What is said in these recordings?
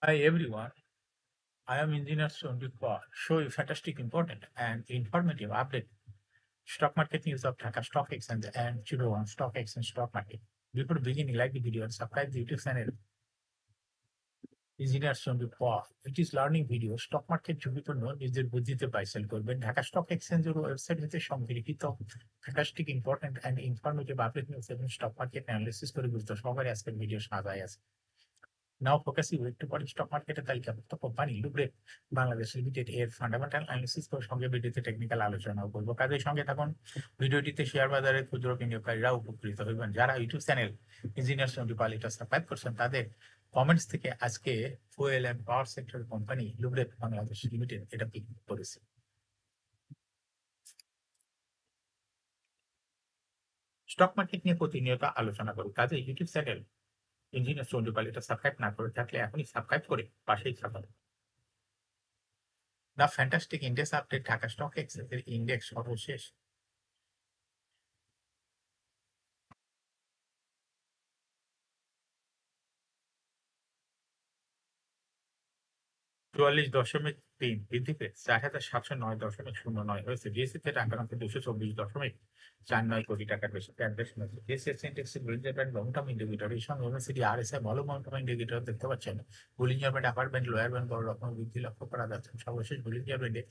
Hi everyone, I am Engineer Sandeep Kaur. Show you fantastic, important, and informative update. Stock market news of Dhaka Stock Exchange and Chittagong Stock Exchange Stock Market. Before beginning, like the video and subscribe the YouTube channel Engineer Sandeep Kaur. It is learning video. Stock market ঝুঁকিপূর্ণ নিজের বুদ্ধিতে বাইসেল করবেন Dhaka stock এক্সচেঞ্জের website হতে সংগৃহীত fantastic important and informative update news এবং stock market analysis করে গুরুত্ব সহকারে আজকের ভিডিও সাজায় আছে। Now focusing একটু পরে স্টক মার্কেটের তালিকাভুক্ত কোম্পানি লুব্রেক বাংলাদেশ লিমিটেড এর ফান্ডামেন্টাল অ্যানালিসিস করে সঙ্গে ভিডিওতে টেকনিক্যাল আলোচনা করবো। কাজের সঙ্গে থাকুন। ভিডিওটিতে শেয়ার বাজারের ক্ষুদ্র বিনিয়োগকারীরা উপকৃত হইবেন। যারা ইউটিউব চ্যানেল ইঞ্জিনিয়ার সন্ডিপাল এটা সাবস্ক্রাইব করছেন তাদের কমেন্টস থেকে আজকে fuel and power sector company Lubrref Bangladesh Limited এটা পিক করেছে। স্টক মার্কেট নিয়ে প্রতিনিয়ত আলোচনা করি, কাজে ইউটিউব চ্যানেল ইঞ্জিনিয়ার সন্ডিপাল এটা সাবস্ক্রাইব না করে থাকলে এখনই সাবস্ক্রাইব করে পাশেই থাকুন। The fantastic index update Dhaka stock এক্সচেঞ্জের ইন্ডেক্স সর্বশেষ 44.3 বৃদ্ধি পেয়ে 4,709.09 হয়েছে। ডিএসসিতে টাকার অঙ্কে 224.49 কোটি টাকার বেশি ট্রানজাকশন হয়েছে। ডিএসসি ইন্ডেক্সের বুলিঞ্জার ব্যান্ড লং-টার্ম ইন্ডিকেটর এই সঙ্গে এমএসিডি আরএসআই ভলিউম ইন্ডিকেটর দেখতে পাচ্ছেন। Bollinger band upper band lower band বড় রকম বৃদ্ধি লক্ষ্য করা যাচ্ছে। সর্বশেষ বুলিঞ্জার ব্যান্ডে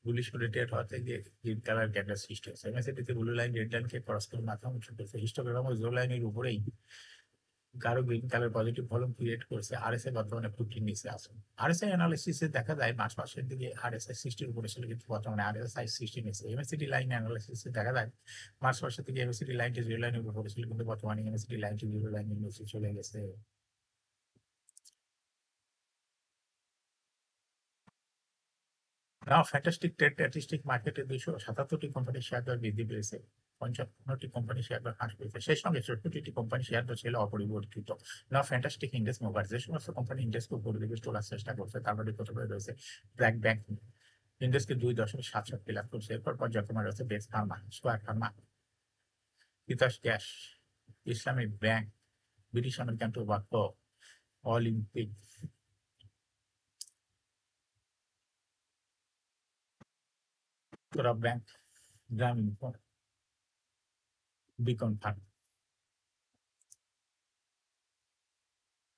বুলিশ রেটেড হতে গিয়ে গ্রিন কালার ক্যান্ডেল সৃষ্টি হয়েছে। এমএসিডিতে ব্লু লাইন রেড লাইনকে ক্রস করে মাথা উঁচু করেছে। হিস্টোগ্রাম ও জো লাইনের উপরেই গাঢ় green colour positive volume create করেছে। আরএসআই বর্তমানে 50 নিচে আছে। আরএসআই অ্যানালিসিসে দেখা যায় মার্চ মাসের দিকে আরএসআই 60 উপরে ছিল, কিন্তু বর্তমানে আরএসআই 60 নিচে। এমএসিডি লাইন অ্যানালিসিসে দেখা যায় মার্চ মাসের দিকে এমএসিডি লাইনটি জিরো লাইনের উপর পড়েছিল, কিন্তু বর্তমানে এমএসিডি লাইনটি জিরো লাইনের নিচে চলে গেছে। নাও ফ্যান্টাস্টিক ট্রেড স্ট্যাটিস্টিক মার্কেটে 277টি কোম্পানির শেয়ার দর বৃদ্ধি পেয়েছে, 55টি কোম্পানির শেয়ার দর হ্রাস পেয়েছে, সেই সঙ্গে 64টি কোম্পানির শেয়ার দর ছিল অপরিবর্তিত। নাও ফ্যান্টাস্টিক ইন্ডেক্স মুভার যে সমস্ত কোম্পানি ইন্ডেক্সকে উপর দিকে তোলার চেষ্টা করছে তার মধ্যে প্রথমে রয়েছে ব্র্যাক ব্যাংক, ইন্ডেক্সকে 2.77 লাভ করছে। এরপর পর্যায়ক্রমে রয়েছে base Pharma, square Pharma, Titas gas, Islamic bank, British American tobacco, Olympic, তোরা ব্যাংক, গ্রামীণ ফোন, বিকন ফার্ম।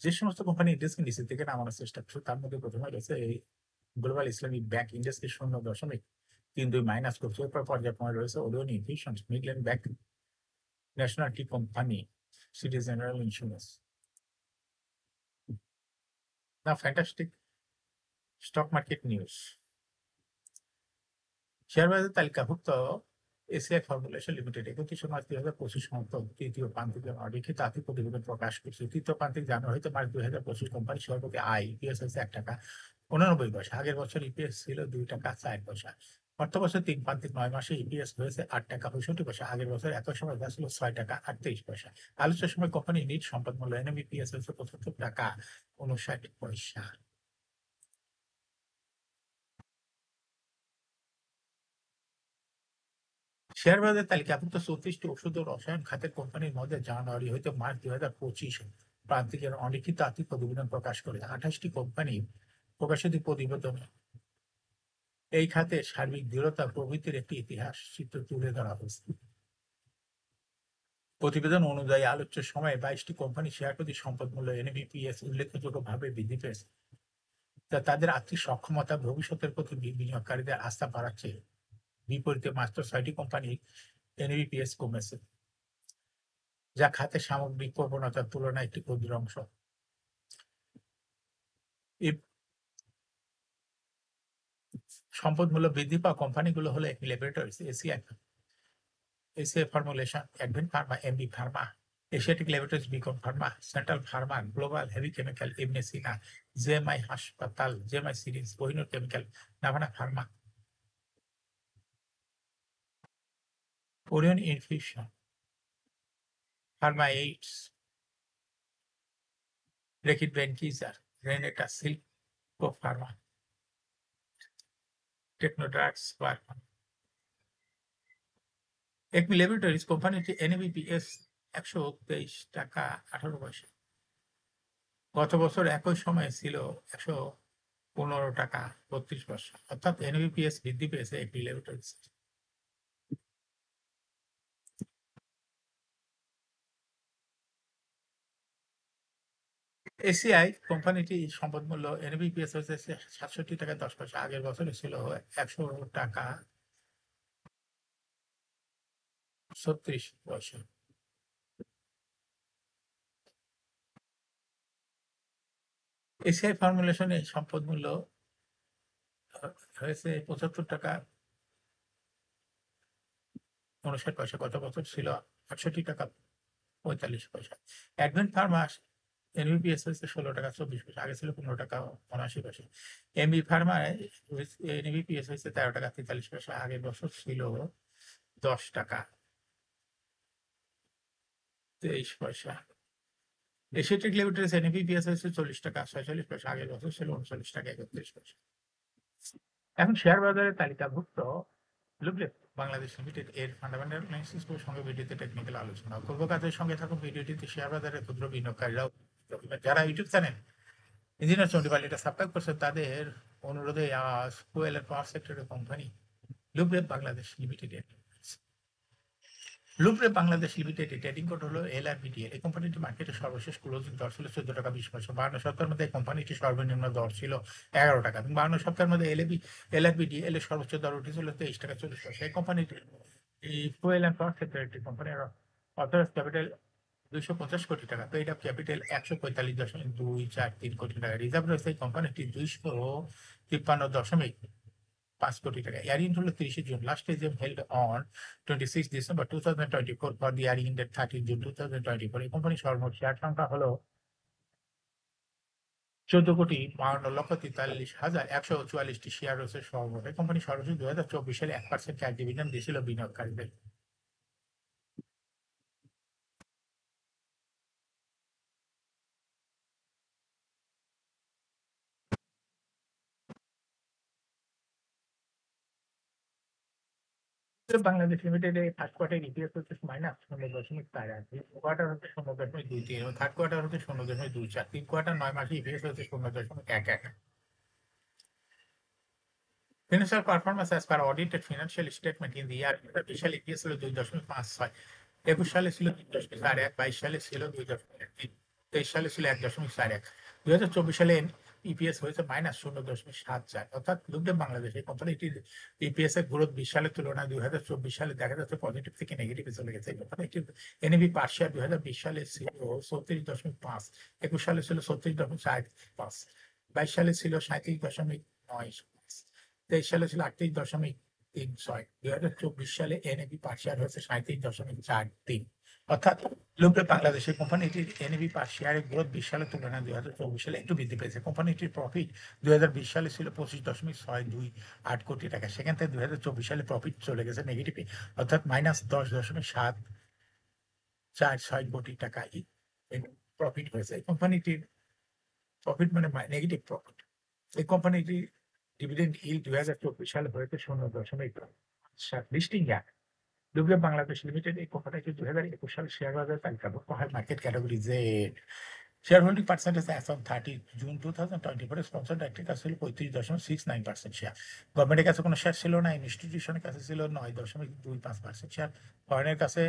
যে সমস্ত কোম্পানি ইন্ডেক্সকে নিচের দিকে নামানোর চেষ্টা করছে তার মধ্যে প্রথমে রয়েছে এই গ্লোবাল ইসলামিক ব্যাংক, ইন্ডেক্সকে 0.32 মাইনাস করছে। এরপর পর্যায়ক্রমে রয়েছে Orion Infusion, Midland Bank, National Tea Company, City General Insurance. না fantastic stock market news. Share বাজার তালিকাভুক্ত এসিআই ফর্মুলেশন লিমিটেড 31 মার্চ 2025 সমাপ্ত তৃতীয় প্রান্তিকের অলিখিত আর্থিক প্রতিবেদন প্রকাশ করছে। তৃতীয় প্রান্তিক জানুয়ারি হতে মার্চ 2025 কোম্পানি শেয়ার প্রতি আয় ইপিএস হচ্ছে 1 টাকা 89 পয়সা। আগের বছর ইপিএস ছিল 2 টাকা 4 পয়সা। অর্থ বছর 3 প্রান্তিক 9 মাসে ইপিএস হয়েছে 8 টাকা 65 পয়সা। আগের বছর একই সময় যা ছিল 6 টাকা 38 পয়সা। আলোচনার সময় কোম্পানি নিট সম্পদ মূল্য এনএমইপিএস হচ্ছে 75 টাকা 59 পয়সা। শেয়ার বাজার তালিকাভুক্ত 34টি ওষুধ ও রসায়ন খাতের কোম্পানির মধ্যে জানুয়ারি হইতে মার্চ 2025 প্রান্তিকের অলিখিত আর্থিক প্রতিবেদন প্রকাশ করে 28টি কোম্পানি প্রকাশিত প্রতিবেদনে এই খাতে সার্বিক দৃঢ়তা প্রভৃতির একটি ইতিহাস চিত্র তুলে ধরা হয়েছে। প্রতিবেদন অনুযায়ী আলোচ্য সময়ে 22টি কোম্পানি শেয়ার প্রতি সম্পদ মূল্য এনবিপিএস উল্লেখযোগ্যভাবে বৃদ্ধি পেয়েছে, যা তাদের আর্থিক সক্ষমতা ভবিষ্যতের প্রতি বিনিয়োগকারীদের আস্থা বাড়াচ্ছে। বিপরীতে মাত্র 6টি কোম্পানির এনবিপিএস কমেছে, যা খাতের সামগ্রিক প্রবণতার তুলনায় একটি ক্ষুদ্র অংশ। এই সম্পদ মূল্য বৃদ্ধি পাওয়া কোম্পানিগুলো হলো Acme Laboratories, ACI, ACI Formulation, Advent Pharma, MB Pharma, Asiatic Laboratories, Beacon Pharma, Central Pharma, Global Heavy Chemical, Ibn Sina, JMI হাসপাতাল, JMI Syringes, Kohinoor Chemical, Navana Pharma, Orion Infusion, Pharma Aids, Reckitt Benckiser, Renata Silco Pharma, Techno Drugs Pharma. Acme Laboratories কোম্পানিটি NAVPS 123 টাকা 18 পয়সা। গত বছর একই সময়ে ছিল 115 টাকা 32 পয়সা, অর্থাৎ এনবিপিএস বৃদ্ধি পেয়েছে এপ্রিলে। এসিআই কোম্পানিটি সম্পদ মূল্য এনবিপিএস হয়েছে 67 টাকা 10 পয়সা, আগের বছরে ছিল 100 টাকা 36 পয়সা। এসিআই ফর্মুলেশনে সম্পদ মূল্য হয়েছে 75 টাকা 59 পয়সা, গত বছর ছিল 68 টাকা 45 পয়সা। অ্যাডভেন্ট ফার্মাস এনবিপিএস হয়েছে 16 টাকা 24 পয়সা, আগে ছিল 15 টাকা 79 পয়সা। এমবি ফার্মায় এনবিপিএস হয়েছে 13 টাকা 43 পয়সা, আগের বছর ছিল 10 টাকা 23 পয়সা। এশিয়াটিক লিমিটেড এনবিপিএস হয়েছে 40 টাকা 46 পয়সা, আগের বছর ছিল 39 টাকা 31 পয়সা। এখন শেয়ার বাজারের তালিকাভুক্ত লুব্লেপ বাংলাদেশ লিমিটেড এর ফান্ডামেন্টাল অ্যানালিসিস করে সঙ্গে ভিডিওতে টেকনিক্যাল আলোচনা করব। কাজের সঙ্গে থাকুন ভিডিওটিতে। শেয়ার বাজারের ক্ষুদ্র বিনিয়োগকারীরাও যারা ইউটিউব চ্যানেল ইঞ্জিনিয়ার চন্ডিপাল এটা সাবস্ক্রাইব করছে, তাদের অনুরোধে ফুয়েল এর পাওয়ার সেক্টরের company Lubrref Bangladesh Limited Bangladesh Limited trading code হলো LRBTL। এই কোম্পানিটি মার্কেটের সর্বশেষ ক্লোজিং দর ছিল 14 টাকা 20 পয়সা। 52 সপ্তাহের মধ্যে এই কোম্পানিটির সর্বনিম্ন দর ছিল 11 টাকা, এবং 52 সপ্তাহের মধ্যে LRBTL এর সর্বোচ্চ দর উঠেছিল 23 টাকা 40 পয়সা। এই কোম্পানিটি এই ফুয়েল অ্যান্ড পাওয়ার সেক্টর একটি কোম্পানির অথরাইজ ক্যাপিটাল 250 কোটি টাকা, পেইড আপ ক্যাপিটাল 145.243 কোটি টাকা, রিজার্ভ রয়েছে এই কোম্পানিটি 253.5 কোটি টাকা। ইয়ারিং হলো 30 June, last AGM held on 26 December 2024 for the hearing date 30 June 2024। এই কোম্পানির সর্বমোট শেয়ার সংখ্যা হলো 14,52,43,144টি শেয়ার রয়েছে সর্বমোট। এই কোম্পানি সর্বশেষ 2024 সালে 1% ক্যাশ ডিভিডেন্ড দিয়েছিল বিনিয়োগকারীদের। Bangladesh limited first quarter EPS হচ্ছে -0.4, কোয়ার্টার হচ্ছে 0.23, এবং থার্ড কোয়ার্টার হচ্ছে 0.24। 3 কোয়ার্টার 9 মাসে ইপিএস হচ্ছে 0.11। Financial performance as per audited financial statement in the year 20 সালে ইপিএস ছিল 2.56, 21 সালে ছিল 2.41, 22 সালে ছিল 2.13, 23 সালে ছিল 1.41। 2024 সালে ইপিএস হয়েছে -0.74, অর্থাৎ লুব্ধেব বাংলাদেশ এই কোম্পানিটির ইপিএস এর গ্রোথ 20 সালের তুলনায় 2024 সালে দেখা যাচ্ছে পজিটিভ থেকে নেগেটিভে চলে গেছে। এই কোম্পানিটির এনএভি পার শেয়ার 2020 সালে ছিল 34.5, 21 সালে ছিল 36.45, 22 সালে ছিল 37.9, 23 সালে ছিল 38.36। 2024 সালে এনএভি পার শেয়ার হয়েছে 37.43, অর্থাৎ লুব্ধেব বাংলাদেশের কোম্পানিটির এনএভি পার শেয়ারের গ্রোথ 20 সালের তুলনায় 2024 সালে একটু বৃদ্ধি পেয়েছে। কোম্পানিটির প্রফিট 2020 সালে ছিল 25.628 কোটি টাকা, সেখান থেকে 2024 সালে প্রফিট চলে গেছে নেগেটিভে, অর্থাৎ -10.746 কোটি টাকা প্রফিট হয়েছে। এই কোম্পানিটির প্রফিট মানে নেগেটিভ প্রফিট। এই কোম্পানিটির ডিভিডেন্ড ইল্ড 2024 সালে হয়েছে 0.7। Listing gap Lubrref Bangladesh Limited এই কোম্পানিটি 2021 সালে শেয়ার বাজারে তালিকাভুক্ত হয় market category Z. Share holding percentage as on 30 June 2024 sponsor ডাইরেক্টরের কাছে ছিল 35.69% শেয়ার। গভর্নমেন্টের কাছে কোনো শেয়ার ছিল না, ইনস্টিটিউশনের কাছে ছিল 9.25% শেয়ার, ফরেনের কাছে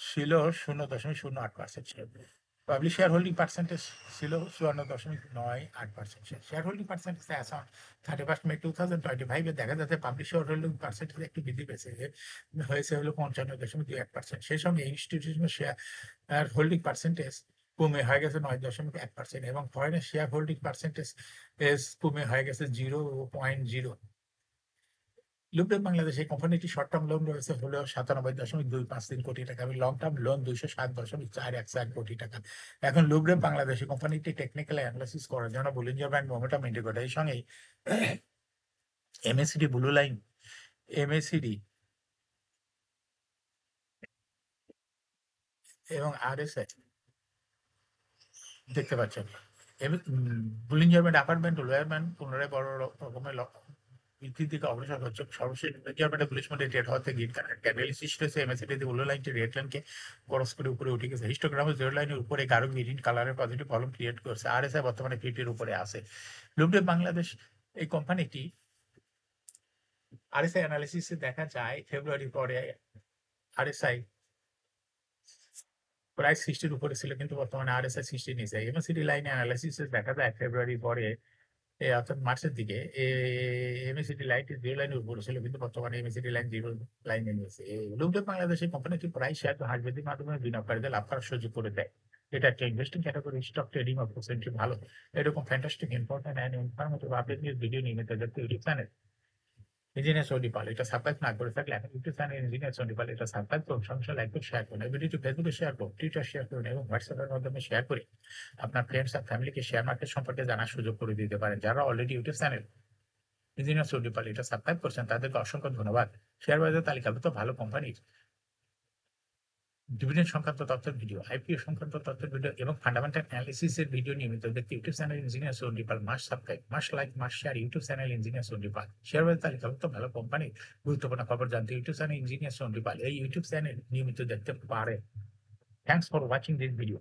ছিল 0.08% share. Public share holding percentage ছিল 54.98% share. Share holding percentage as on 31 মে 2025 দেখা যাচ্ছে পাবলিক শেয়ার হোল্ডিং পার্সেন্টেজ একটু বৃদ্ধি পেয়েছে, হয়েছে হলো 55.21%। সেই সঙ্গে ইনস্টিটিউশনাল শেয়ার হোল্ডিং পার্সেন্টেজ কমে হয়ে গেছে 9.1%, এবং ফরেনের শেয়ার হোল্ডিং পার্সেন্টেজ কমে হয়ে গেছে 0.0। লুব্ধেব বাংলাদেশ এই কোম্পানিটি শর্ট টার্ম লোন রয়েছে হলো 97.253 কোটি টাকা, এবং লং টার্ম লোন 207.414 কোটি টাকা। এখন লুব্ধেব বাংলাদেশ এই কোম্পানিটি টেকনিক্যাল অ্যানালাইসিস করার জন্য বলিঞ্জার ব্যান্ড মোমেন্টাম ইন্ডিকেটর এর সঙ্গে এমএসিডি ব্লু লাইন এমএসিডি এবং আরএসআই দেখতে পাচ্ছেন। বুলিঞ্জার ব্যান্ড আপার ব্যান্ড ও লোয়ার ব্যান্ড পুনরায় বড় রকমের বৃদ্ধির দিকে অগ্রসর হচ্ছে। সর্বশেষ রিকোয়ারমেন্টে বুলিশ মোডে ট্রেড হওয়াতে গ্রিন কালার ক্যান্ডেল সৃষ্টি হয়েছে। এমএসিডি ব্লু লাইনটি রেড লাইনকে ক্রস করে উপরে উঠে গেছে। হিস্টোগ্রামে জিরো লাইনের উপরে গাঢ় গ্রিন কালারের পজিটিভ কলাম ক্রিয়েট করছে। আরএসআই বর্তমানে 50 এর উপরে আছে। ব্লুমডে বাংলাদেশ এই কোম্পানিটি আরএসআই অ্যানালিসিসে দেখা যায় ফেব্রুয়ারি পরে আরএসআই প্রায় 60 এর উপরে ছিল, কিন্তু বর্তমানে আরএসআই 60 নিচে। এমএসিডি লাইনে অ্যানালিসিসে দেখা যায় ফেব্রুয়ারি পরে অর্থাৎ মার্চের দিকে এমএসিডি লাইনটি জিরো লাইনের উপরে ছিল, কিন্তু বর্তমানে এমএসিডি লাইন জিরো লাইনে নিয়েছে। ব্লুমডে বাংলাদেশ এই কোম্পানিটি প্রায় শেয়ার হাসবেদির মাধ্যমে বিনিয়োগকারীদের লাভ করার সুযোগ করে দেয়। এটা একটা investing category, stock trading opportunity ভালো। এরকম fantastic important and informative update news video নিয়মিত দেখতে ইউটিউব চ্যানেল ইঞ্জিনিয়ার সৌদিপাল এটা সাবস্ক্রাইব না করে থাকলে এখন ইউটিউব চ্যানেল ইঞ্জিনিয়ার সৌদিপাল এটা সাবস্ক্রাইব করুন, সমস্যা লাইক করুন, শেয়ার করুন। এই ভিডিওটি ফেসবুকে শেয়ার করুন, টুইটার শেয়ার করুন এবং হোয়াটসঅ্যাপের মাধ্যমে শেয়ার করে আপনার ফ্রেন্ডস আর ফ্যামিলিকে শেয়ার মার্কেট সম্পর্কে জানার সুযোগ করে দিতে পারেন। যারা অলরেডি ইউটিউব চ্যানেল ইঞ্জিনিয়ার সৌদিপাল এটা সাবস্ক্রাইব করছেন তাদেরকে অসংখ্য ধন্যবাদ। শেয়ার বাজার তালিকাভুক্ত ভালো কোম্পানির ডিভিডেন্ড সংক্রান্ত তথ্যের ভিডিও, আইপিও সংক্রান্ত তথ্যের ভিডিও এবং ফান্ডামেন্টাল অ্যানালিসিসের ভিডিও নিয়মিত দেখতে YouTube channel engineer Soudipal must subscribe, must like, must share YouTube channel engineer Soudipal. Share বাজার তালিকাভুক্ত ভালো কোম্পানির গুরুত্বপূর্ণ খবর জানতে ইউটিউব চ্যানেল ইঞ্জিনিয়ার সৌদিপাল এই ইউটিউব চ্যানেল নিয়মিত দেখতে পারেন। Thanks for watching this video.